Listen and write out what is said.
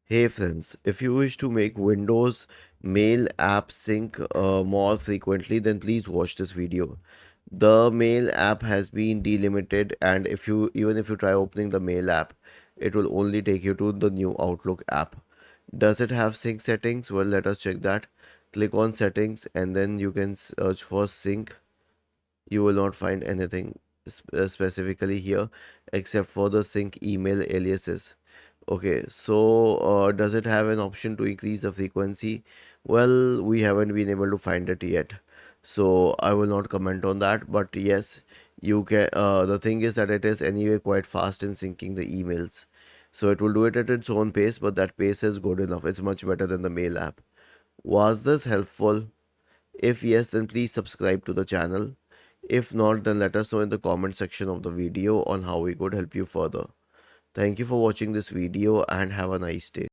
Hey friends, if you wish to make Windows Mail app sync more frequently, then please watch this video. The Mail app has been delimited, and if you try opening the Mail app, it will only take you to the new Outlook app. Does it have sync settings? Well, let us check that. Click on settings and then you can search for sync. You will not find anything specifically here except for the sync email aliases. Okay, so does it have an option to increase the frequency? Well, we haven't been able to find it yet, so I will not comment on that. But yes, you can. The thing is that it is anyway quite fast in syncing the emails, so it will do it at its own pace. But that pace is good enough. It's much better than the mail app. Was this helpful? If yes, then please subscribe to the channel. If not, then let us know in the comment section of the video on how we could help you further. Thank you for watching this video and have a nice day.